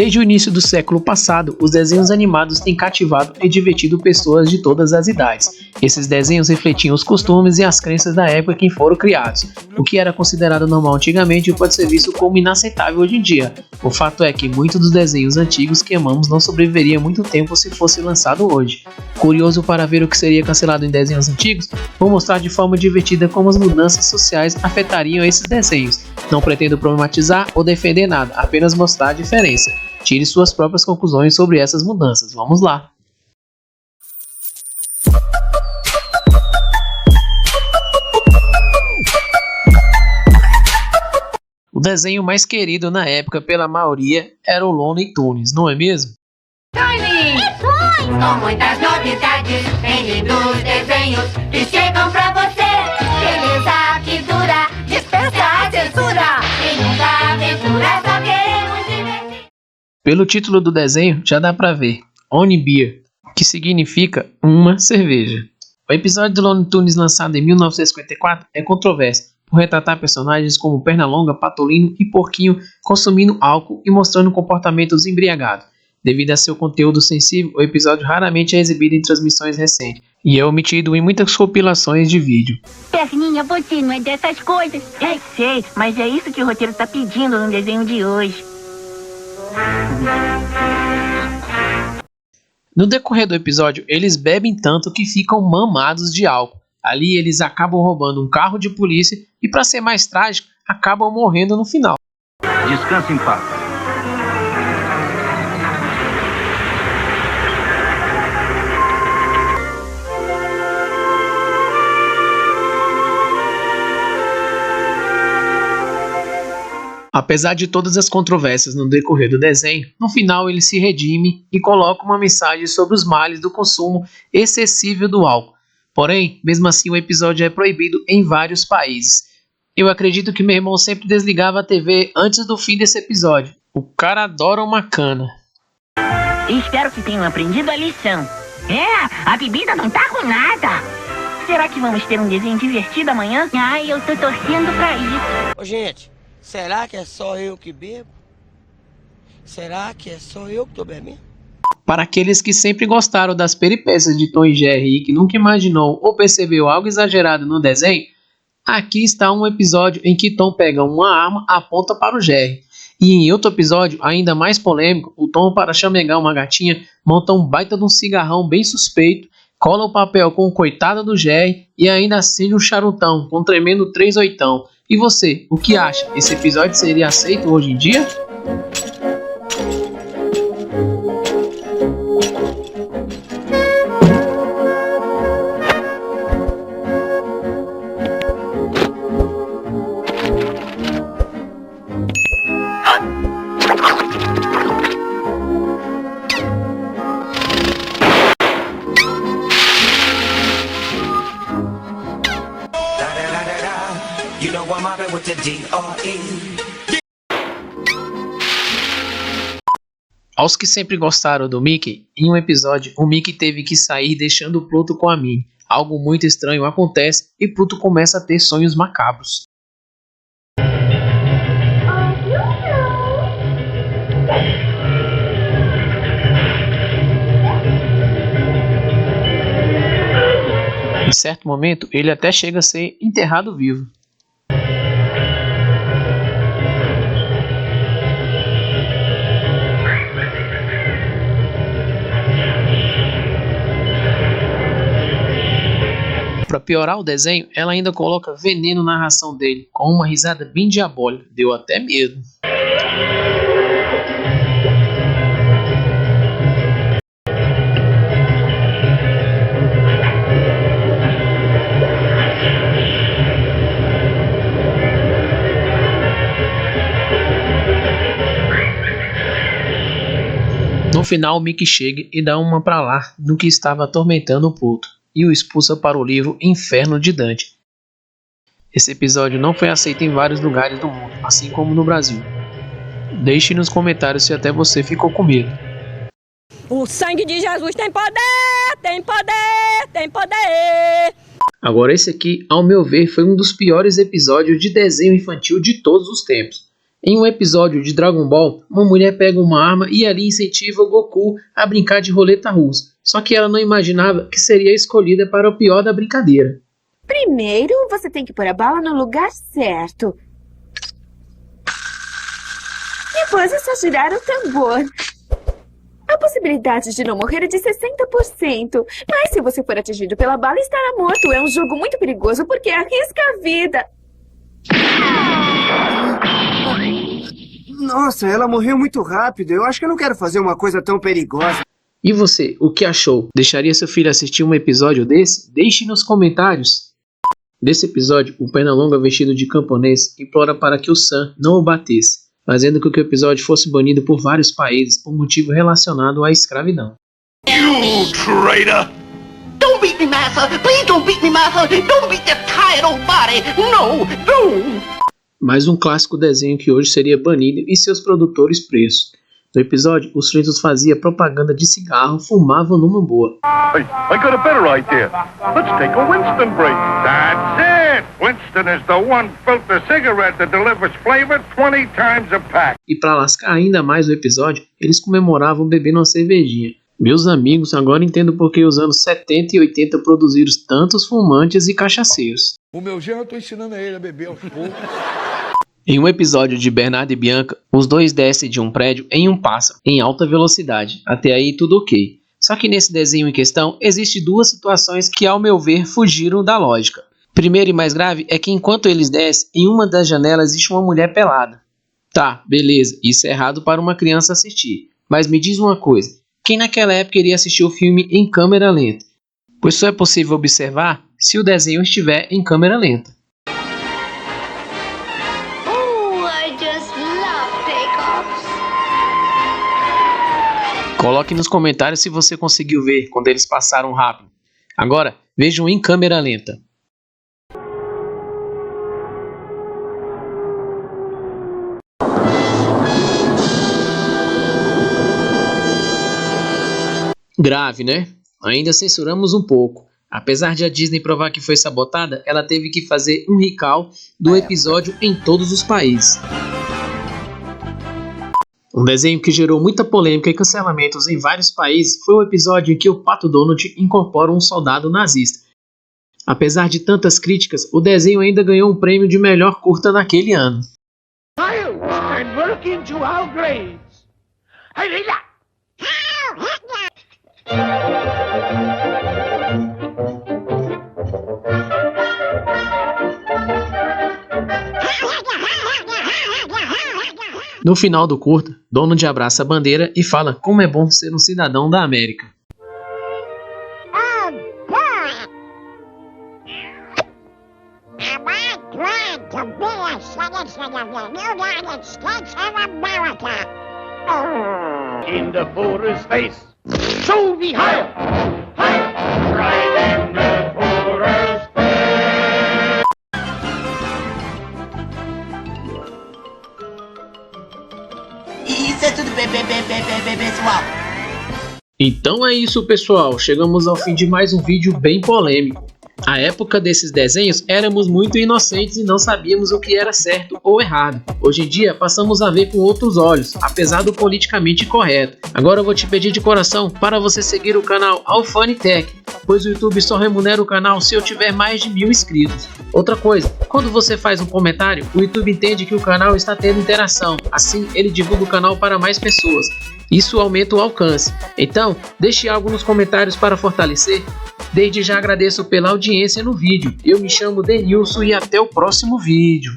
Desde o início do século passado, os desenhos animados têm cativado e divertido pessoas de todas as idades. Esses desenhos refletiam os costumes e as crenças da época em que foram criados. O que era considerado normal antigamente pode ser visto como inaceitável hoje em dia. O fato é que muitos dos desenhos antigos que amamos não sobreviveria muito tempo se fosse lançado hoje. Curioso para ver o que seria cancelado em desenhos antigos? Vou mostrar de forma divertida como as mudanças sociais afetariam esses desenhos. Não pretendo problematizar ou defender nada, apenas mostrar a diferença. Tire suas próprias conclusões sobre essas mudanças. Vamos lá! O desenho mais querido na época pela maioria era o Looney Tunes, não é mesmo? Tiny! Com muitas novidades, vem lindos desenhos que chegam pra você. Beleza que dura, dispensa a censura. Em muita aventura só queremos divertir. Pelo título do desenho já dá pra ver, Only Beer, que significa uma cerveja. O episódio do Looney Tunes lançado em 1954 é controverso por retratar personagens como Pernalonga, Patolino e Porquinho consumindo álcool e mostrando comportamentos embriagados. Devido a seu conteúdo sensível, o episódio raramente é exibido em transmissões recentes e é omitido em muitas compilações de vídeo. Perninha, você não é dessas coisas. Sei, mas é isso que o roteiro tá pedindo no desenho de hoje. No decorrer do episódio, eles bebem tanto que ficam mamados de álcool. Ali eles acabam roubando um carro de polícia e, para ser mais trágico, acabam morrendo no final. Descanse em paz. Apesar de todas as controvérsias no decorrer do desenho, no final ele se redime e coloca uma mensagem sobre os males do consumo excessivo do álcool. Porém, mesmo assim o episódio é proibido em vários países. Eu acredito que meu irmão sempre desligava a TV antes do fim desse episódio. O cara adora uma cana. Espero que tenham aprendido a lição. A bebida não tá com nada. Será que vamos ter um desenho divertido amanhã? Ai, eu tô torcendo pra isso. Ô, gente, será que é só eu que bebo? Será que é só eu que tô bebendo? Para aqueles que sempre gostaram das peripécias de Tom e Jerry e que nunca imaginou ou percebeu algo exagerado no desenho, aqui está um episódio em que Tom pega uma arma e aponta para o Jerry. E em outro episódio, ainda mais polêmico, o Tom, para chamegar uma gatinha, monta um baita de um cigarrão bem suspeito, cola o papel com o coitado do Jerry e ainda acende um charutão com um tremendo 38. E você, o que acha? Esse episódio seria aceito hoje em dia? You know I'm mobbing with the D.R.E. Aos que sempre gostaram do Mickey, em um episódio o Mickey teve que sair deixando Pluto com a Minnie. Algo muito estranho acontece e Pluto começa a ter sonhos macabros. Em certo momento, ele até chega a ser enterrado vivo. Para piorar o desenho, ela ainda coloca veneno na ração dele, com uma risada bem diabólica. Deu até medo. No final, o Mickey chega e dá uma pra lá no que estava atormentando o Pluto e o expulsa para o livro Inferno de Dante. Esse episódio não foi aceito em vários lugares do mundo, assim como no Brasil. Deixe nos comentários se até você ficou com medo. O sangue de Jesus tem poder, tem poder, tem poder. Agora esse aqui, ao meu ver, foi um dos piores episódios de desenho infantil de todos os tempos. Em um episódio de Dragon Ball, uma mulher pega uma arma e ali incentiva o Goku a brincar de roleta russa. Só que ela não imaginava que seria escolhida para o pior da brincadeira. Primeiro, você tem que pôr a bala no lugar certo. Depois é só girar o tambor. A possibilidade de não morrer é de 60%. Mas se você for atingido pela bala, estará morto. É um jogo muito perigoso porque arrisca a vida. Nossa, ela morreu muito rápido. Eu acho que eu não quero fazer uma coisa tão perigosa. E você, o que achou? Deixaria seu filho assistir um episódio desse? Deixe nos comentários. Nesse episódio, o Pernalonga vestido de camponês implora para que o Sam não o batesse, fazendo com que o episódio fosse banido por vários países por motivo relacionado à escravidão. You traitor! Don't beat me, Master! Please don't beat me, Master! Don't beat that tired old body! No! Don't! Mais um clássico desenho que hoje seria banido e seus produtores presos. No episódio, os Flintstones faziam propaganda de cigarro, fumavam numa boa. Hey, I got a better idea. Let's take a Winston break. That's it! Winston is the one filter cigarette that delivers flavor 20 times a pack. E para lascar ainda mais o episódio, eles comemoravam bebendo uma cervejinha. Meus amigos, agora entendo por que os anos 70 e 80 produziram tantos fumantes e cachaceiros. O meu genro eu tô ensinando a ele a beber aos poucos. Em um episódio de Bernardo e Bianca, os dois descem de um prédio em um pássaro, em alta velocidade. Até aí tudo ok. Só que nesse desenho em questão, existem duas situações que, ao meu ver, fugiram da lógica. Primeiro e mais grave é que enquanto eles descem, em uma das janelas existe uma mulher pelada. Tá, beleza, isso é errado para uma criança assistir. Mas me diz uma coisa, quem naquela época iria assistir o filme em câmera lenta? Pois só é possível observar se o desenho estiver em câmera lenta. Coloque nos comentários se você conseguiu ver quando eles passaram rápido. Agora, vejam em câmera lenta. Grave, né? Ainda censuramos um pouco. Apesar de a Disney provar que foi sabotada, ela teve que fazer um recall do episódio em todos os países. Um desenho que gerou muita polêmica e cancelamentos em vários países foi o episódio em que o Pato Donald incorpora um soldado nazista. Apesar de tantas críticas, o desenho ainda ganhou um prêmio de melhor curta naquele ano. No final do curta, Donald abraça a bandeira e fala como é bom ser um cidadão da América. In the Führer's face. So wie Heil! Heil! Right in the Führer's face! Isso é tudo, pessoal. Então é isso, pessoal. Chegamos ao fim de mais um vídeo bem polêmico. À época desses desenhos, éramos muito inocentes e não sabíamos o que era certo ou errado. Hoje em dia, passamos a ver com outros olhos, apesar do politicamente correto. Agora eu vou te pedir de coração para você seguir o canal Alfanitech, pois o YouTube só remunera o canal se eu tiver mais de 1000 inscritos. Outra coisa, quando você faz um comentário, o YouTube entende que o canal está tendo interação, assim ele divulga o canal para mais pessoas. Isso aumenta o alcance. Então, deixe algo nos comentários para fortalecer. Desde já agradeço pela audiência no vídeo. Eu me chamo Denilson e até o próximo vídeo.